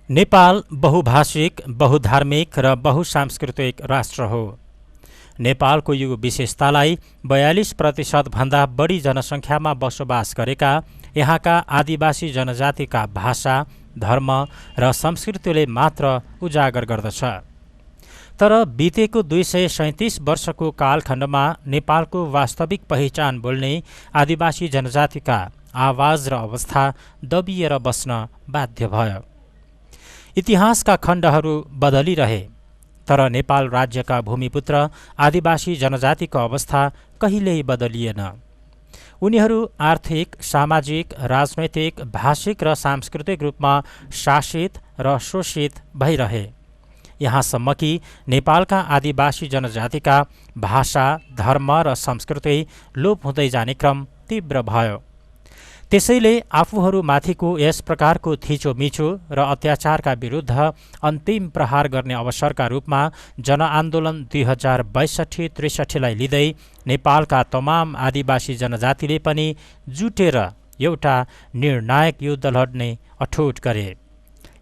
नेपाल बहुभाषिक, बहुधार्मिक र बहुसांस्कृतिक राष्ट्र हो। नेपालको यो विशेषतालाई 42% भन्दा बढी जनसङ्ख्यामा बसोबास गरेका यहाँका आदिवासी जनजातिका भाषा, धर्म र संस्कृतिले मात्र उजागर गर्दछ। तर बितेको 237 वर्षको कालखण्डमा नेपालको वास्तविक पहिचान बोल्ने आदिवासी जनजातिका आवाज र अवस्था दबिएर बस्न बाध्य भयो। इतिहासका खण्डहरू बदलिरहे, तर नेपाल राज्यका भूमिपुत्र आदिवासी जनजातिको अवस्था कहिल्यै बदलिएन। उनीहरू आर्थिक, सामाजिक, राजनैतिक, भाषिक र सांस्कृतिक रूपमा शासित र शोषित भइरहे। यहाँसम्म कि नेपालका आदिवासी जनजातिका भाषा, धर्म र संस्कृति लोप हुँदै जाने क्रम तीव्र भयो। त्यसैले आफूहरूमाथिको यस प्रकारको थिचोमिचो र अत्याचारका विरुद्ध अन्तिम प्रहार गर्ने अवसरका रूपमा जनआन्दोलन 2062-63लाई लिँदै नेपालका तमाम आदिवासी जनजातिले पनि जुटेर एउटा निर्णायक युद्ध लड्ने अठोट गरे।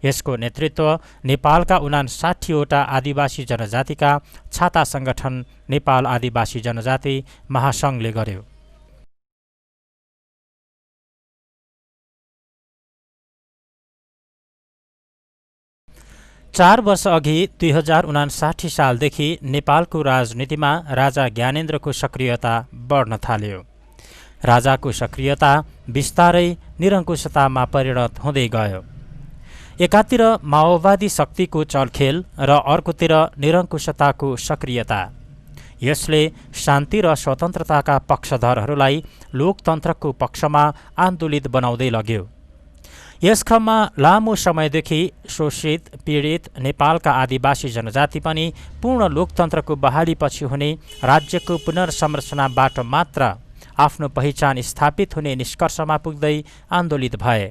यसको नेतृत्व नेपालका 59वटा आदिवासी जनजातिका छाता संगठन नेपाल आदिवासी जनजाति महासङ्घले गर्यो। 4 वर्ष अघि 2059 सालदेखि नेपालको राजनीतिमा राजा ज्ञानेन्द्रको सक्रियता बढ्न थाल्यो। राजाको सक्रियता बिस्तारै निरङ्कुशतामा परिणत हुँदै गयो। एकातिर माओवादी शक्तिको चलखेल र अर्कोतिर निरङ्कुशताको सक्रियता। यसले शान्ति र स्वतन्त्रताका पक्षधरहरूलाई लोकतन्त्रको पक्षमा आन्दोलित बनाउँदै लग्यो। यस क्रममा लामो समयदेखि शोषित, पीडित नेपालका आदिवासी जनजाति पनि पूर्ण लोकतन्त्रको बहालीपछि हुने राज्यको पुनर्संरचनाबाट मात्र आफ्नो पहिचान स्थापित हुने निष्कर्षमा पुग्दै आन्दोलित भए।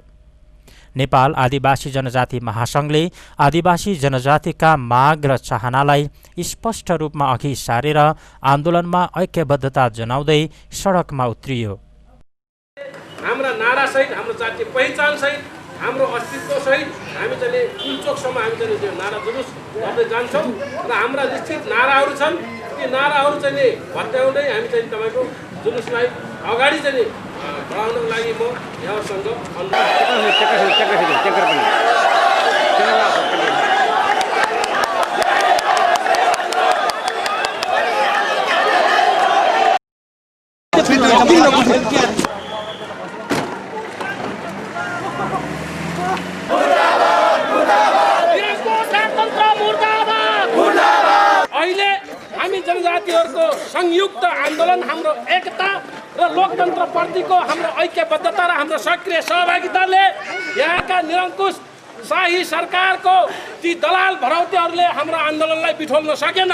नेपाल आदिवासी जनजाति महासङ्घले आदिवासी जनजातिका माग र चाहनालाई स्पष्ट रूपमा अघि सारेर आन्दोलनमा ऐक्यबद्धता जनाउँदै सडकमा उत्रियो। हाम्रा नारासहित, हाम्रो जातीय पहिचानसहित, हाम्रो अस्तित्वसहित हामी चाहिँ कुन चोकसम्म हामी चाहिँ त्यो नारा जुलुस गर्दै जान्छौँ र हाम्रा निश्चित नाराहरू छन्। ती नाराहरू चाहिँ भत्याउँदै हामी चाहिँ तपाईँको जुलुसलाई अगाडि चाहिँ बढाउनको लागि म यहाँसँग अहिले हामी जनजातिहरूको संयुक्त आन्दोलन, हाम्रो एकता र लोकतन्त्रप्रतिको हाम्रो ऐक्यबद्धता र हाम्रो सक्रिय सहभागिताले यहाँका निरङ्कुश शाही सरकारको ती दलाल भरौतेहरूले हाम्रो आन्दोलनलाई बिठोल्न सकेन।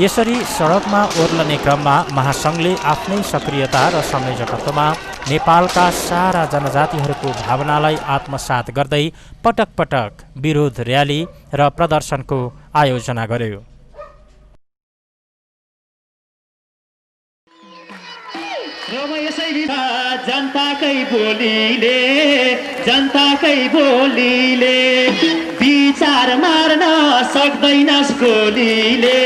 यसरी सडकमा ओर्लने क्रममा महासङ्घले आफ्नै सक्रियता र संयोजकत्वमा नेपालका सारा जनजातिहरूको भावनालाई आत्मसात गर्दै पटक पटक विरोध र्याली र प्रदर्शनको आयोजना गर्यो। विचार मार्न सक्दैनस् गोलीले,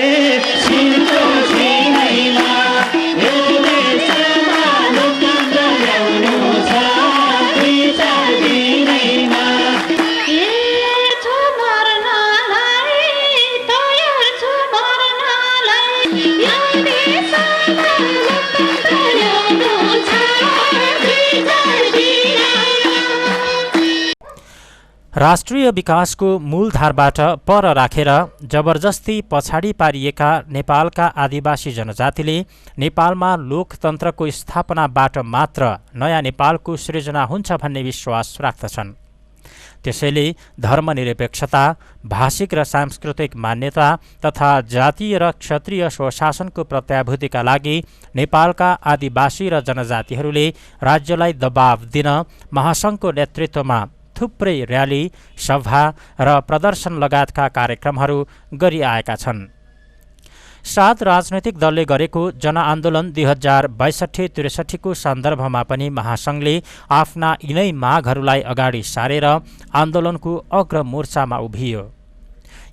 राष्ट्रिय विकासको मूलधारबाट पर राखेर जबरजस्ती पछाडि पारिएका नेपालका आदिवासी जनजातिले नेपालमा लोकतन्त्रको स्थापनाबाट मात्र नयाँ नेपालको सृजना हुन्छ भन्ने विश्वास राख्दछन्। त्यसैले धर्मनिरपेक्षता, भाषिक र सांस्कृतिक मान्यता तथा जातीय र क्षत्रिय स्वशासनको प्रत्याभूतिका लागि नेपालका आदिवासी र जनजातिहरूले राज्यलाई दबाव दिन महासङ्घको नेतृत्वमा थुप्रै र्याली, सभा र प्रदर्शन लगायतका कार्यक्रमहरू गरिआएका छन्। 7 राजनैतिक दलले गरेको जनआन्दोलन 2062-63 को सन्दर्भमा पनि महासङ्घले आफ्ना यिनै मागहरूलाई अगाडि सारेर आन्दोलनको अग्रमोर्चामा उभियो।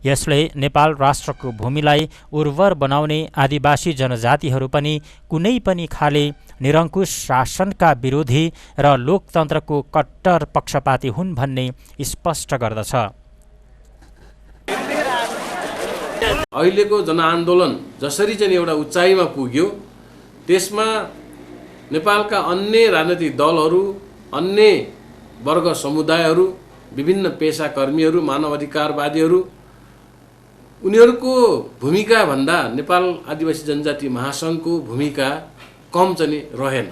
यसले नेपाल राष्ट्रको भूमिलाई उर्वर बनाउने आदिवासी जनजातिहरू पनि कुनै पनि खाले निरङ्कुश शासनका विरोधी र लोकतन्त्रको कट्टर पक्षपाती हुन् भन्ने स्पष्ट गर्दछ। अहिलेको जनआन्दोलन जसरी चाहिँ एउटा उचाइमा पुग्यो, त्यसमा नेपालका अन्य राजनैतिक दलहरू, अन्य वर्ग समुदायहरू, विभिन्न पेसाकर्मीहरू, मानवाधिकारवादीहरू, उनीहरूको भूमिका भन्दा नेपाल आदिवासी जनजाति महासङ्घको भूमिका कम चाहिँ रहेन।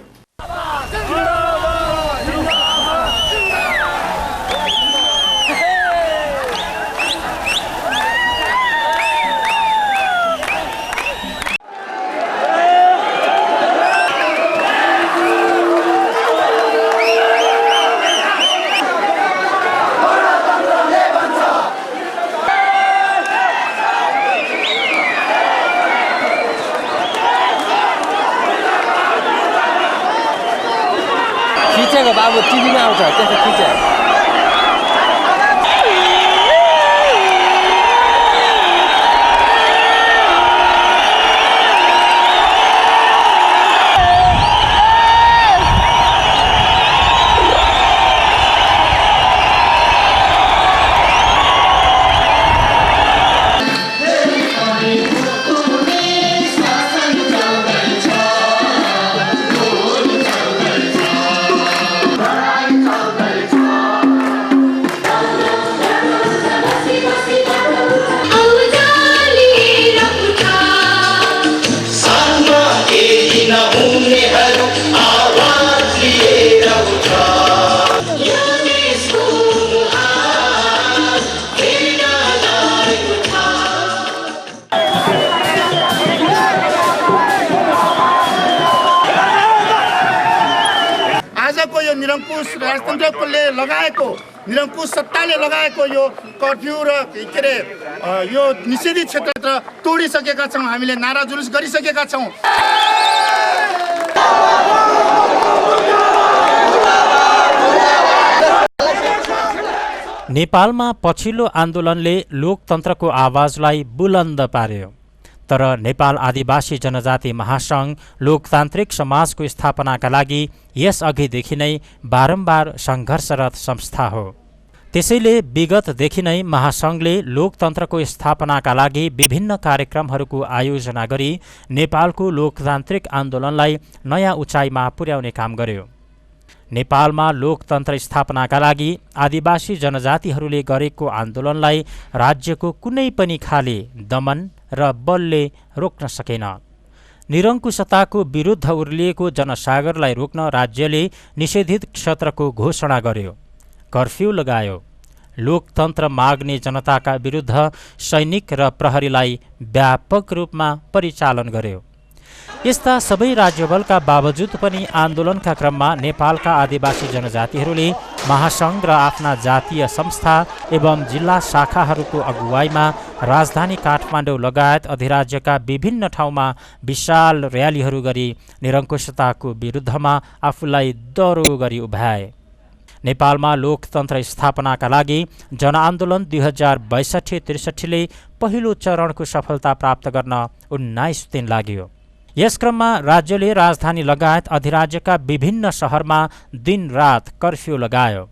खिचेको बाबु टिभीमा आउँछ त्यसो खिचे। आजको यो निरङ्कुश राजतन्त्रले लगाएको, निरङ्कुश सत्ताले लगाएको यो कर्फ्यू र के अरे यो निषेधित क्षेत्र तोडिसकेका छौँ। हामीले नारा जुलुस गरिसकेका छौँ। नेपालमा पछिल्लो आन्दोलनले लोकतन्त्रको आवाजलाई बुलन्द पार्यो, तर नेपाल आदिवासी जनजाति महासङ्घ लोकतान्त्रिक समाजको स्थापनाका लागि यसअघिदेखि नै बारम्बार सङ्घर्षरत संस्था हो। त्यसैले विगतदेखि नै महासङ्घले लोकतन्त्रको स्थापनाका लागि विभिन्न कार्यक्रमहरूको आयोजना गरी नेपालको लोकतान्त्रिक आन्दोलनलाई नयाँ उचाइमा पुर्याउने काम गर्यो। नेपालमा लोकतन्त्र स्थापनाका लागि आदिवासी जनजातिहरूले गरेको आन्दोलनलाई राज्यको कुनै पनि खाले दमन र बलले रोक्न सकेन। निरङ्कुशताको विरुद्ध उर्लिएको जनसागरलाई रोक्न राज्यले निषेधित क्षेत्रको घोषणा गर्यो, कर्फ्यू लगायो, लोकतन्त्र माग्ने जनताका विरुद्ध सैनिक र प्रहरीलाई व्यापक रूपमा परिचालन गर्यो। यस्ता सबै राज्यबलका बावजुद पनि आन्दोलनका क्रममा नेपालका आदिवासी जनजातिहरूले महासङ्घ र आफ्ना जातीय संस्था एवं जिल्ला शाखाहरूको अगुवाईमा राजधानी काठमाडौँ लगायत अधिराज्यका विभिन्न ठाउँमा विशाल र्यालीहरू गरी निरङ्कुशताको विरुद्धमा आफूलाई दरो गरी उभ्याए। नेपालमा लोकतन्त्र स्थापनाका लागि जनआन्दोलन 2062-63ले पहिलो चरणको सफलता प्राप्त गर्न 19 दिन लाग्यो। यस क्रममा राज्यले राजधानी लगायत अधिराज्यका विभिन्न शहरमा दिनरात कर्फ्यू लगायो,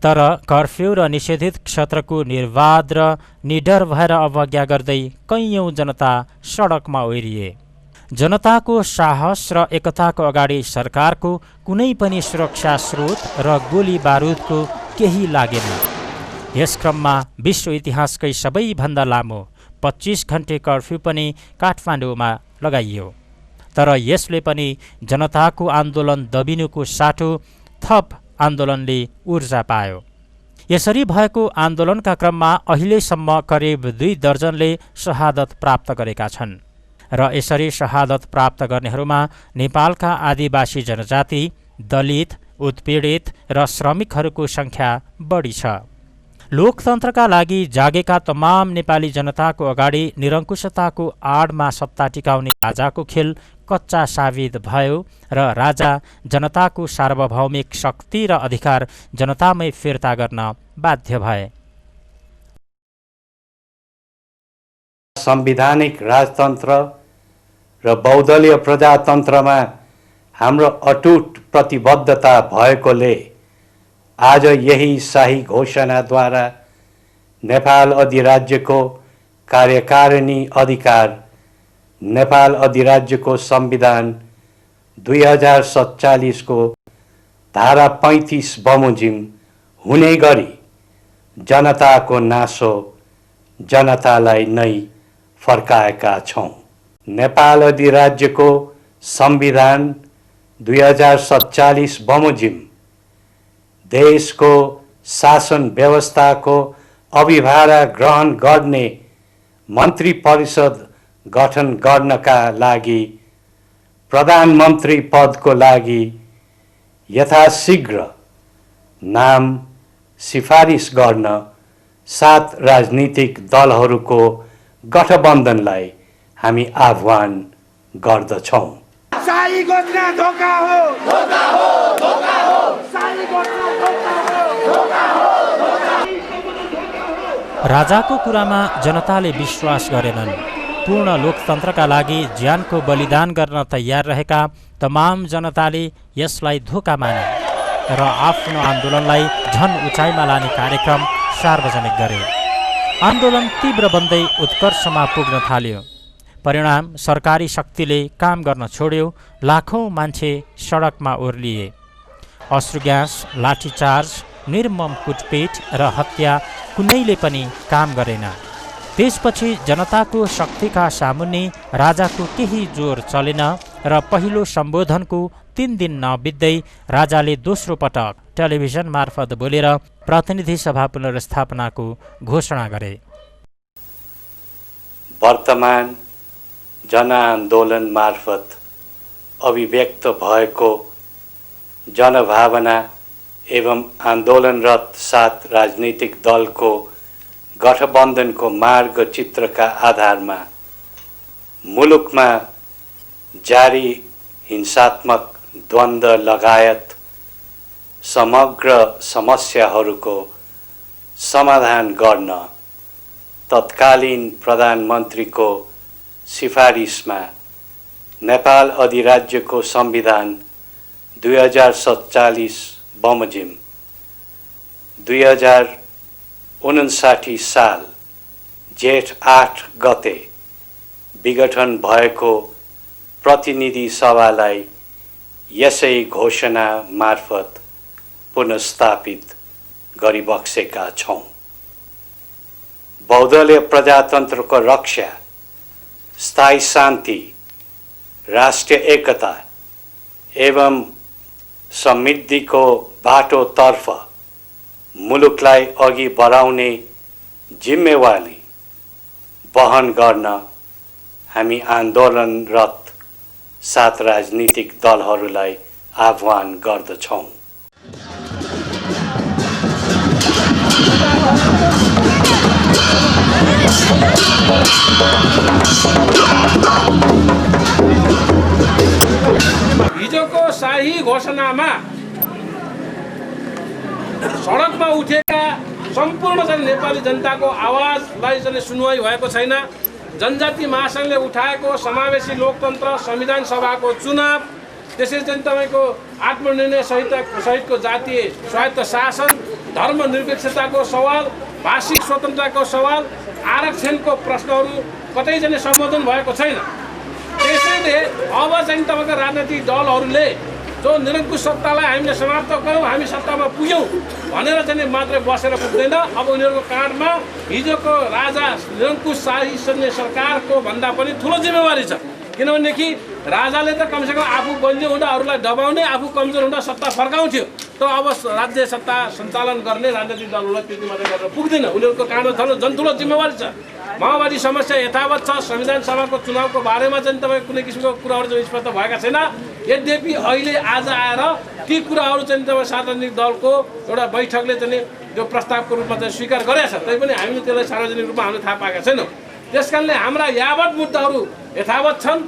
तर कर्फ्यू र निषेधित क्षेत्रको निर्वाध र निडर भएर अवज्ञा गर्दै कैयौं जनता सडकमा ओह्रिए। जनताको साहस र एकताको अगाडि सरकारको कुनै पनि सुरक्षा स्रोत र गोली बारुदको केही लागेन। यस क्रममा विश्व इतिहासकै सबैभन्दा लामो 25 घण्टे कर्फ्यू पनि काठमाडौँमा लगाइयो, तर यसले पनि जनताको आन्दोलन दबिनुको साटो थप आन्दोलनले ऊर्जा पायो। यसरी भएको आन्दोलनका क्रममा अहिलेसम्म करिब 2 दर्जनले शहादत प्राप्त गरेका छन् र यसरी शहादत प्राप्त गर्नेहरूमा नेपालका आदिवासी जनजाति, दलित, उत्पीडित र श्रमिकहरूको सङ्ख्या बढी छ। लोकतन्त्रका लागि जागेका तमाम नेपाली जनताको अगाडि निरङ्कुशताको आडमा सत्ता टिकाउने राजाको खेल कच्चा साबित भयो र राजा जनताको सार्वभौमिक शक्ति र अधिकार जनतामै फिर्ता गर्न बाध्य भए। संवैधानिक राजतन्त्र र बहुदलीय प्रजातन्त्रमा हाम्रो अटुट प्रतिबद्धता भएकोले आज यही शाही घोषणाद्वारा नेपाल अधिराज्यको कार्यकारिणी अधिकार नेपाल अधिराज्यको संविधान 2047 को धारा 35 बमोजिम हुने गरी जनताको नासो जनतालाई नै फर्काएका छौं। नेपाल अधिराज्यको संविधान 2047 बमोजिम देशको शासन व्यवस्थाको अभिभारा ग्रहण गर्ने मन्त्री परिषद गठन गर्नका लागि प्रधानमन्त्री पदको लागि यथाशीघ्र नाम सिफारिस गर्न 7 राजनीतिक दलहरूको गठबन्धनलाई हामी आह्वान गर्दछौं। शाही घोषणा धोका हो, धोका हो, धोका हो। शाही घोषणा धोका हो, धोका हो, धोका हो। राजाको कुरामा जनताले विश्वास गरेनन्। पूर्ण लोकतन्त्रका लागि ज्यानको बलिदान गर्न तयार रहेका तमाम जनताले यसलाई धोका माने र आफ्नो आन्दोलनलाई झन उचाइमा लाने कार्यक्रम सार्वजनिक गरे। आन्दोलन तीव्र बन्दै उत्कर्षमा पुग्न थाल्यो। परिणाम सरकारी शक्तिले काम गर्न छोड्यो। लाखौं मान्छे सडकमा ओर्लिए। अश्रुग्यास, लाठीचार्ज, निर्मम कुटपिट र हत्या कुनैले पनि काम गरेन। त्यसपछि जनताको शक्तिका सामुन्ने राजाको केही जोर चलेन र पहिलो सम्बोधनको 3 दिन नबित्दै राजाले दोस्रो पटक टेलिभिजन मार्फत बोलेर प्रतिनिधि सभा पुनर्स्थापनाको घोषणा गरे। वर्तमान जनआन्दोलन मार्फत अभिव्यक्त भएको जनभावना एवं आन्दोलनरत 7 राजनीतिक दलको गठबन्धनको मार्गचित्रका आधारमा मुलुकमा जारी हिंसात्मक द्वन्द्व लगायत समग्र समस्याहरूको समाधान गर्न तत्कालीन प्रधानमन्त्रीको सिफारिसमा नेपाल अधिराज्यको संविधान 2047 बमोजिम 2059 साल जेठ 8 गते विघटन भएको प्रतिनिधि सभालाई यसै घोषणा मार्फत पुनर्स्थापित गरिबक्सेका छौं। बहुदलीय प्रजातन्त्रको रक्षा, स्थायी शान्ति, राष्ट्रिय एकता एवं समृद्धिको बाटोतर्फ मुलुकलाई अघि बढाउने जिम्मेवारी वहन गर्न हामी आन्दोलनरत 7 राजनीतिक दलहरूलाई आह्वान गर्दछौं। हिजोको शाही घोषणामा सडकमा उठेका सम्पूर्ण नेपाली जनताको आवाजलाई चाहिँ सुनवाई भएको छैन। जनजाति महासङ्घले उठाएको समावेशी लोकतन्त्र, संविधान सभाको चुनाव, त्यसै चाहिँ तपाईँको आत्मनिर्णय सहितको जातीय स्वायत्त शासन, धर्मनिरपेक्षताको सवाल, भाषिक स्वतन्त्रताको सवाल, आरक्षणको प्रश्नहरू कतै चाहिँ सम्बोधन भएको छैन। त्यसैले अब चाहिँ तपाईँको राजनैतिक दलहरूले जो निरङ्कुश सत्तालाई हामीले समाप्त गरौँ, हामी सत्तामा पुग्यौँ भनेर चाहिँ मात्रै बसेर पुग्दैन। अब उनीहरूको काँधमा हिजोको राजा निरङ्कुश शाही सरकारको भन्दा पनि ठुलो जिम्मेवारी छ। किनभनेदेखि राजाले त कमसेकम आफू बलियो हुँदा अरूलाई दबाउने, आफू कमजोर हुँदा सत्ता फर्काउँथ्यो। त अब राज्य सत्ता सञ्चालन गर्ने राजनैतिक दलहरूलाई त्यति मात्रै गरेर पुग्दैन। उनीहरूको काँधमा झन् ठुलो जिम्मेवारी छ। माओवादी समस्या यथावत छ। संविधान सभाको चुनावको बारेमा चाहिँ तपाईँ कुनै किसिमको कुराहरू चाहिँ स्पष्ट भएका छैन। यद्यपि अहिले आज आएर ती कुराहरू चाहिँ तपाईँ सार्वजनिक दलको एउटा बैठकले चाहिँ त्यो प्रस्तावको रूपमा चाहिँ स्वीकार गरेका छ, तैपनि हामीले त्यसलाई सार्वजनिक रूपमा हामीले थाहा पाएका छैनौँ। त्यसकारणले हाम्रा यावत मुद्दाहरू यथावत छन्।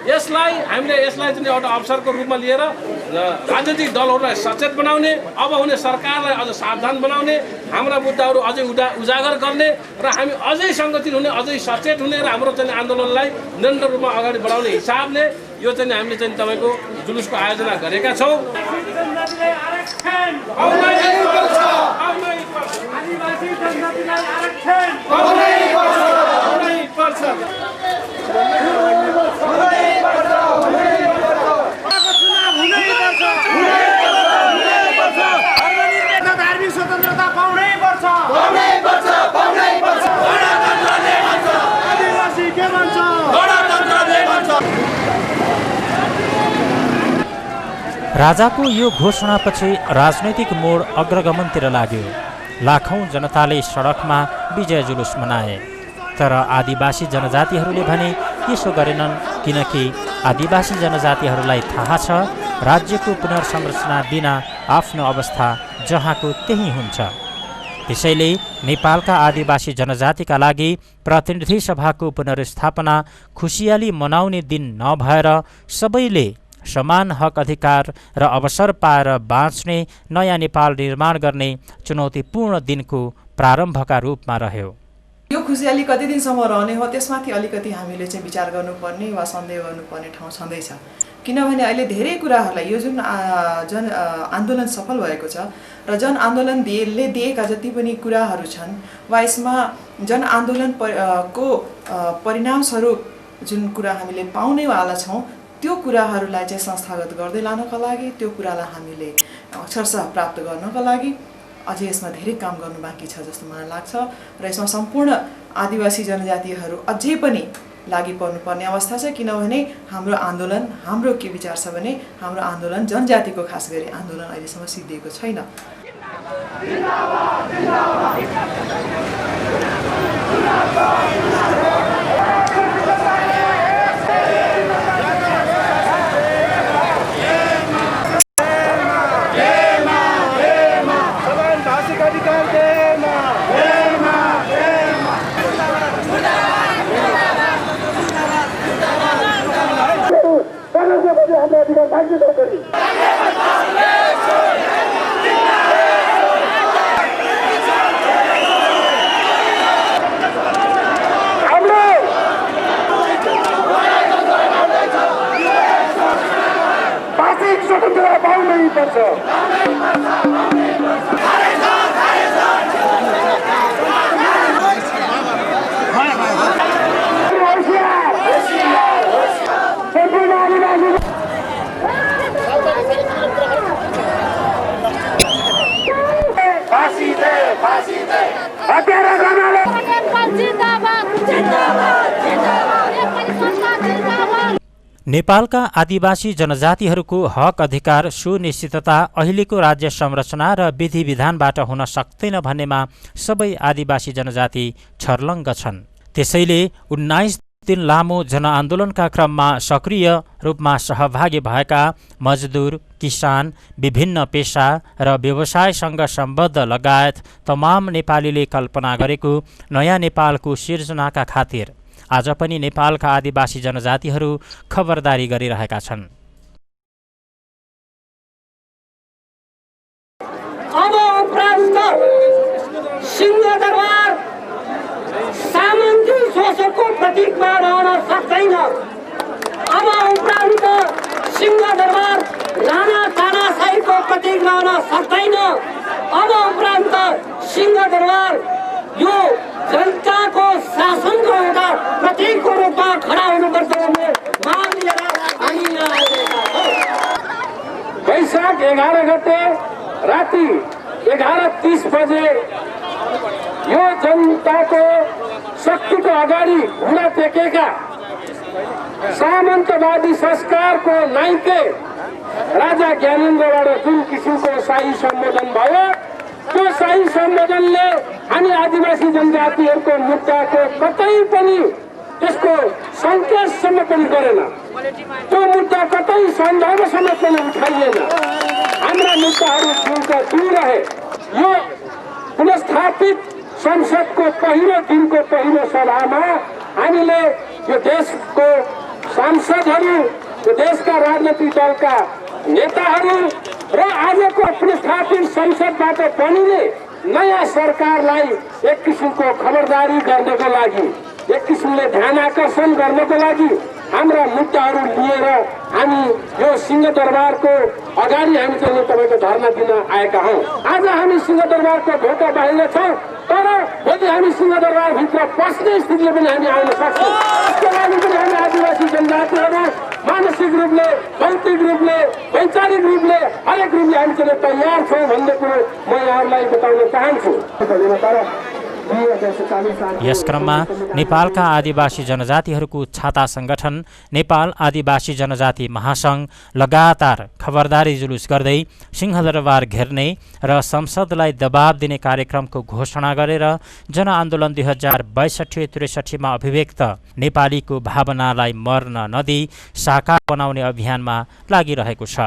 हामीले यसलाई चाहिँ एउटा अवसरको रूपमा लिएर राजनीतिक दलहरूलाई सचेत बनाउने, अब हुने सरकारलाई अझ सावधान बनाउने, हाम्रा मुद्दाहरू अझै उजागर गर्ने र हामी अझै सङ्गठित हुने, अझै सचेत हुने र हाम्रो चाहिँ आन्दोलनलाई निरन्तर रूपमा अगाडि बढाउने हिसाबले यो चाहिँ हामीले चाहिँ तपाईँको जुलुसको आयोजना गरेका छौँ। धार्मिक स्वतन्त्रता पाउनै पर्छ। आदिवासी के भन्छ? राजाको यो घोषणापछि राजनैतिक मोड अग्रगमनतिर लाग्यो। लाखौं जनताले सडकमा विजय जुलुस मनाए। तर आदिवासी जनजातिहरूले भने त्यसो गरेनन्, किनकि आदिवासी जनजातिहरूलाई थाहा छ राज्यको पुनर्संरचना बिना आफ्नो अवस्था जहाँको त्यही हुन्छ। त्यसैले नेपालका आदिवासी जनजातिका लागि प्रतिनिधि सभाको पुनर्स्थापना खुसियाली मनाउने दिन नभएर सबैले समान हक, अधिकार र अवसर पाएर बाँच्ने नयाँ नेपाल निर्माण गर्ने चुनौतीपूर्ण दिनको प्रारम्भका रूपमा रह्यो। यो खुसियाली कति दिनसम्म रहने हो त्यसमाथि अलिकति हामीले चाहिँ विचार गर्नुपर्ने वा सन्देह गर्नुपर्ने ठाउँ छँदैछ। किनभने अहिले धेरै कुराहरूलाई यो जुन आन्दोलन सफल भएको छ र जन आन्दोलनले दिएका जति पनि कुराहरू छन् वा यसमा जन आन्दोलन को परिणामस्वरूप जुन कुरा हामीले पाउनेवाला छौँ त्यो कुराहरूलाई चाहिँ संस्थागत गर्दै लानका लागि, त्यो कुरालाई हामीले अक्षरशः प्राप्त गर्नका लागि अझै यसमा धेरै काम गर्नु बाँकी छ जस्तो मलाई लाग्छ र यसमा सम्पूर्ण आदिवासी जनजातिहरू अझै पनि लागि पर्नुपर्ने अवस्था छ। किनभने हाम्रो आन्दोलन, हाम्रो के विचार छ भने हाम्रो आन्दोलन जनजातिको खास गरी आन्दोलन अहिलेसम्म सिद्धिएको छैन। स्वतन्त्रता पाउनै पर्छ। नेपालका आदिवासी जनजातिहरूको हक, अधिकार, सुनिश्चितता अहिलेको राज्य संरचना र विधि विधानबाट हुन सक्दैन भन्नेमा सबै आदिवासी जनजाति छर्लङ्ग छन्। त्यसैले 19 दिन लामो जनआन्दोलनका क्रममा सक्रिय रूपमा सहभागी भएका मजदुर, किसान, विभिन्न पेशा र व्यवसायसँग सम्बद्ध लगायत तमाम नेपालीले कल्पना गरेको नयाँ नेपालको सिर्जनाका खातिर आज पनि नेपालका आदिवासी जनजातिहरू खबरदारी गरिरहेका छन्। अब उपरान्त सिंहदरबार सामन्ती शोषकको प्रतीकमा रहन सक्दैन। अब उपरान्त सिंहदरबार राणा तानाशाहीको प्रतीक रहन सक्दैन। अब उपरान्त सिंहदरबार यो जनताको शासनको एउटा प्रतीकको रूपमा खडा हुनुपर्छ भन्ने माग लिएर हामी यहाँ आइरहेका छौँ। वैशाख 11 गते राति 11:30 बजे यो जनताको शक्तिको अगाडि हुन टेकेका सामन्तवादी संस्कारको नाइके राजा ज्ञानेन्द्रबाट जुन किसिमको शाही सम्बोधन भयो, त्यो शाही सम्बोधनले हामी आदिवासी जनजातिहरूको मुद्दाको कतै पनि त्यसको सङ्केतसम्म पनि गरेन। त्यो मुद्दा कतै सन्दर्भ समेत पनि उठाइएन। हाम्रा मुद्दाहरू दिउँका दूर रहे। यो पुनस्थापित संसदको पहिलो दिनको पहिलो सभामा हामीले यो देशको सांसदहरू, यो देशका राजनीतिक दलका नेताहरू र आजको पुनस्थापित संसदबाट बनिने नयाँ सरकारलाई एक किसिमको खबरदारी गर्नको लागि, एक किसिमले ध्यान आकर्षण गर्नको लागि हाम्रा मुद्दाहरू लिएर हामी यो सिंहदरबारको अगाडि हामी चाहिँ तपाईँको धर्ना दिन आएका हौँ। आज हामी सिंहदरबारको ढोका बाहिर छौँ, तर भोलि हामी सिंहदरबारभित्र पस्ने स्थितिले पनि हामी आउन सक्छौँ। त्यसको लागि पनि हामी आदिवासी जनजातिहरू मानसिक रूपले, भौतिक रूपले, वैचारिक रूपले, हरेक रूपले हामी चाहिँ तयार छौँ भन्ने कुरो म यहाँहरूलाई बताउन चाहन्छु। यस क्रममा नेपालका आदिवासी जनजातिहरूको छाता संगठन नेपाल आदिवासी जनजाति महासंघ लगातार खबरदारी जुलुस गर्दै सिंहदरबार घेर्ने र संसदलाई दबाब दिने कार्यक्रमको घोषणा गरेर जनआन्दोलन 2062-63 अभिव्यक्त नेपालीको भावनालाई मर्न नदिई साकार बनाउने अभियानमा लागिरहेको छ।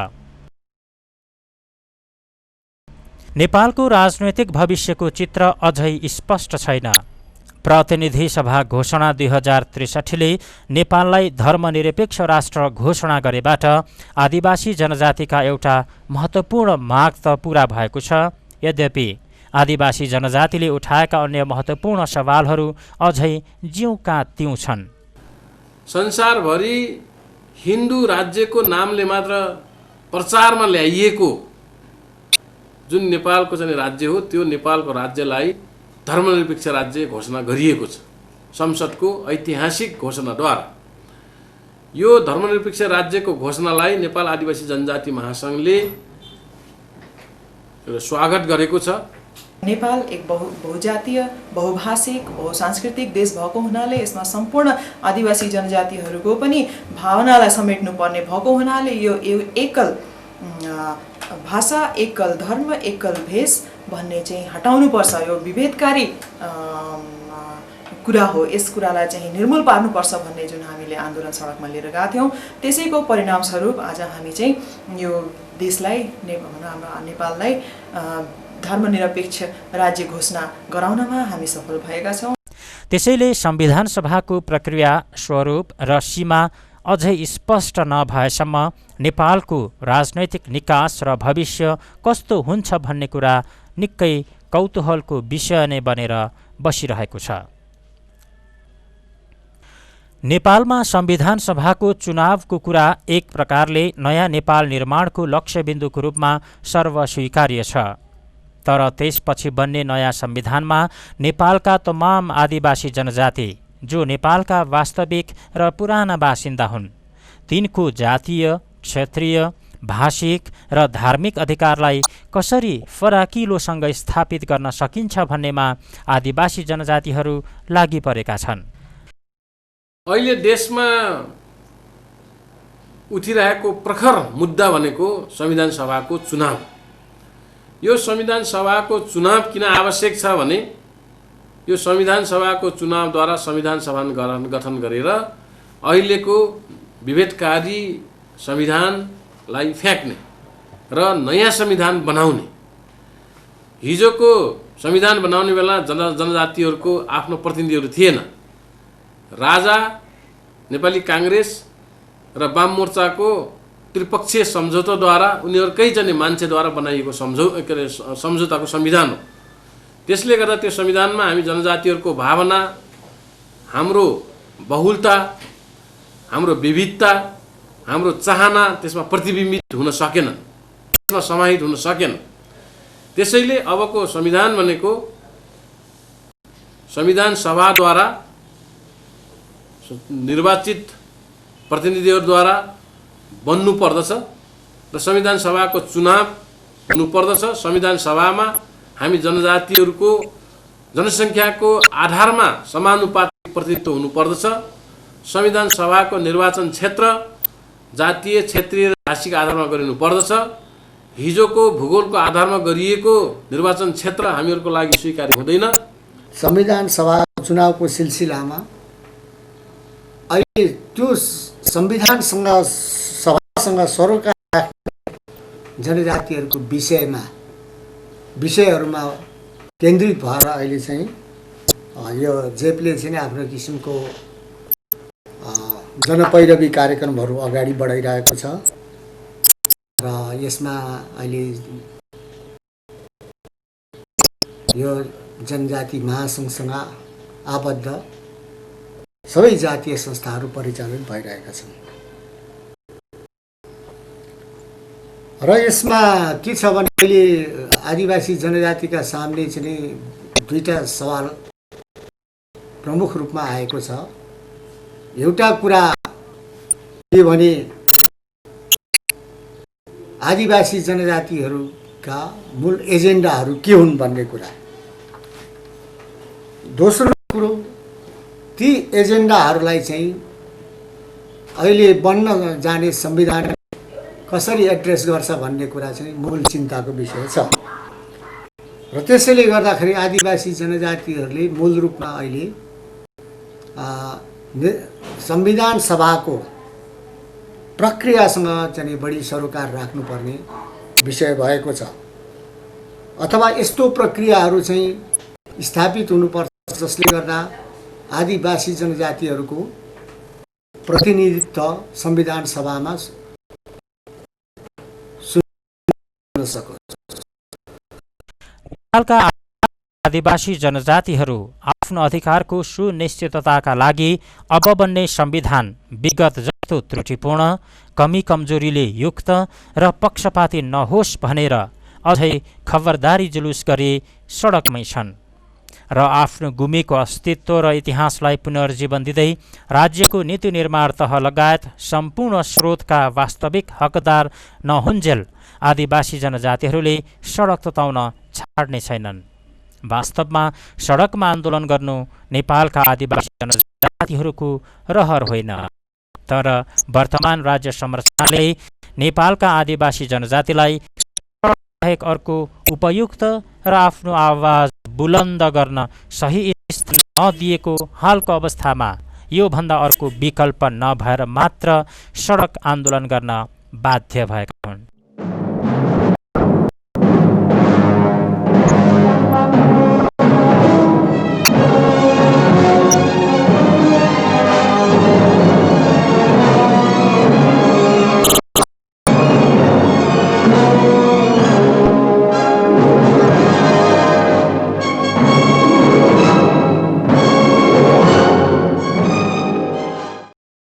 नेपालको राजनैतिक भविष्यको चित्र अझै स्पष्ट छैन। प्रतिनिधि सभा घोषणा 2063ले नेपाललाई धर्मनिरपेक्ष राष्ट्र घोषणा गरेबाट आदिवासी जनजातिका एउटा महत्त्वपूर्ण माग त पूरा भएको छ। यद्यपि आदिवासी जनजातिले उठाएका अन्य महत्त्वपूर्ण सवालहरू अझै ज्यूका त्यों छन्। संसारभरि हिन्दू राज्यको नामले मात्र प्रचारमा ल्याइएको जुन नेपालको चाहिँ राज्य हो, त्यो नेपालको राज्यलाई धर्मनिरपेक्ष राज्य घोषणा गरिएको छ संसदको ऐतिहासिक घोषणाद्वारा। यो धर्मनिरपेक्ष राज्यको घोषणालाई नेपाल आदिवासी जनजाति महासंघले स्वागत गरेको छ। नेपाल एक बहुजातीय, बहुभाषिक, बहुसांस्कृतिक देश भएको हुनाले यसमा सम्पूर्ण आदिवासी जनजातिहरूको पनि भावनालाई समेट्नुपर्ने भएको हुनाले यो एकल भाषा, एकल धर्म, एकल भेष भन्ने चाहिँ हटाउनुपर्छ। यो विभेदकारी कुरा हो, यस कुरालाई चाहिँ निर्मूल पार्नुपर्छ भन्ने जुन हामीले आन्दोलन सडकमा लिएर गएका थियौँ, त्यसैको परिणामस्वरूप आज हामी चाहिँ यो देशलाई, हाम्रो नेपाललाई धर्मनिरपेक्ष राज्य घोषणा गराउनमा हामी सफल भएका छौँ। त्यसैले संविधान सभाको प्रक्रिया, स्वरूप र सीमा अझै स्पष्ट नभएसम्म नेपालको राजनैतिक निकास र भविष्य कस्तो हुन्छ भन्ने कुरा निकै कौतूहलको विषय नै बनेर बसिरहेको छ। नेपालमा संविधान सभाको चुनावको कुरा एक प्रकारले नयाँ नेपाल निर्माणको लक्ष्यबिन्दुको रूपमा सर्वस्वीकार्य छ। तर त्यसपछि बन्ने नयाँ संविधानमा नेपालका तमाम आदिवासी जनजाति जो नेपालका वास्तविक र पुराना बासिन्दा हुन्, तिनको जातीय, क्षेत्रीय, भाषिक र धार्मिक अधिकारलाई कसरी फराकिलोसँग स्थापित गर्न सकिन्छ भन्नेमा आदिवासी जनजातिहरू लागि परेका छन्। अहिले देशमा उठिरहेको प्रखर मुद्दा भनेको संविधान सभाको चुनाव। यो संविधान सभाको चुनाव किन आवश्यक छ भने यो संविधान सभाको चुनावद्वारा संविधान सभा गठन गरेर अहिलेको विभेदकारी संविधानलाई फ्याँक्ने र नयाँ संविधान बनाउने। हिजोको संविधान बनाउने बेला जनजातिहरूको आफ्नो प्रतिनिधिहरू थिएन। राजा, नेपाली काङ्ग्रेस र वाम मोर्चाको त्रिपक्षीय सम्झौताद्वारा उनीहरूकै चाहिँ मान्छेद्वारा बनाइएको सम्झौताको संविधान हो। त्यसले गर्दा त्यो संविधानमा हामी जनजातिहरूको भावना, हाम्रो बहुलता, हाम्रो विविधता, हाम्रो चाहना त्यसमा प्रतिबिम्बित हुन सकेन, त्यसमा समाहित हुन सकेन। त्यसैले अबको संविधान भनेको संविधान सभाद्वारा निर्वाचित प्रतिनिधिहरूद्वारा बन्नु पर्दछ र संविधान सभाको चुनाव हुनुपर्दछ। संविधान सभामा हामी जनजातिहरूको जनसङ्ख्याको आधारमा समानुपातिक प्रतिनिधित्व हुनुपर्दछ। संविधान सभाको निर्वाचन क्षेत्र जातीय, क्षेत्रीय र भाषिक आधारमा गरिनु पर्दछ। हिजोको भूगोलको आधारमा गरिएको निर्वाचन क्षेत्र हामीहरूको लागि स्वीकार्य हुँदैन। संविधान सभा चुनावको सिलसिलामा अहिले त्यो संविधानसँग सभासँग सरोकार जनजातिहरूको विषयहरूमा केन्द्रित भएर अहिले चाहिँ यो जेपले चाहिँ आफ्नो किसिमको जनपैरवी कार्यक्रमहरू अगाडि बढाइरहेको छ र यसमा अहिले यो जनजाति महासङ्घसँग आबद्ध सबै जातीय संस्थाहरू परिचालन भइरहेका छन् र यसमा के छ भने अहिले आदिवासी जनजातिका सामने चाहिँ दुईटा सवाल प्रमुख रूपमा आएको छ। एउटा कुरा के भने आदिवासी जनजातिहरूका मूल एजेन्डाहरू के हुन् भन्ने कुरा। दोस्रो कुरो ती एजेन्डाहरूलाई चाहिँ अहिले बन्न जाने संविधान कसरी एड्रेस गर्छ भन्ने कुरा चाहिँ मूल चिन्ताको विषय छ र त्यसैले गर्दाखेरि आदिवासी जनजातिहरूले मूल रूपमा अहिले संविधान सभाको प्रक्रियासँग चाहिँ बढी सरोकार राख्नुपर्ने विषय भएको छ अथवा यस्तो प्रक्रियाहरू चाहिँ स्थापित हुनुपर्छ जसले गर्दा आदिवासी जनजातिहरूको प्रतिनिधित्व संविधान सभामा हुन सकोस्। नेपालका आदिवासी जनजातिहरू आफ्नो अधिकारको सुनिश्चितताका लागि अब बन्ने संविधान विगत जस्तो त्रुटिपूर्ण कमी कमजोरीले युक्त र पक्षपाती नहोस् भनेर अझै खबरदारी जुलुस गरी सडकमै छन् र आफ्नो गुमेको अस्तित्व र इतिहासलाई पुनर्जीवन दिँदै राज्यको नीति निर्माण तह लगायत सम्पूर्ण स्रोतका वास्तविक हकदार नहुन्जेल आदिवासी जनजातिहरूले सडक तताउन छाड्ने छैनन्। वास्तवमा सडकमा आन्दोलन गर्नु नेपालका आदिवासी जनजातिहरूको रहर होइन, तर वर्तमान राज्य संरचनाले नेपालका आदिवासी जनजातिलाई अर्को उपयुक्त र आफ्नो आवाज बुलन्द गर्न सही स्थान नदिएको हालको अवस्थामा यो भन्दा अर्को विकल्प नभएर मात्र सडक आन्दोलन गर्न बाध्य भएका हुन्।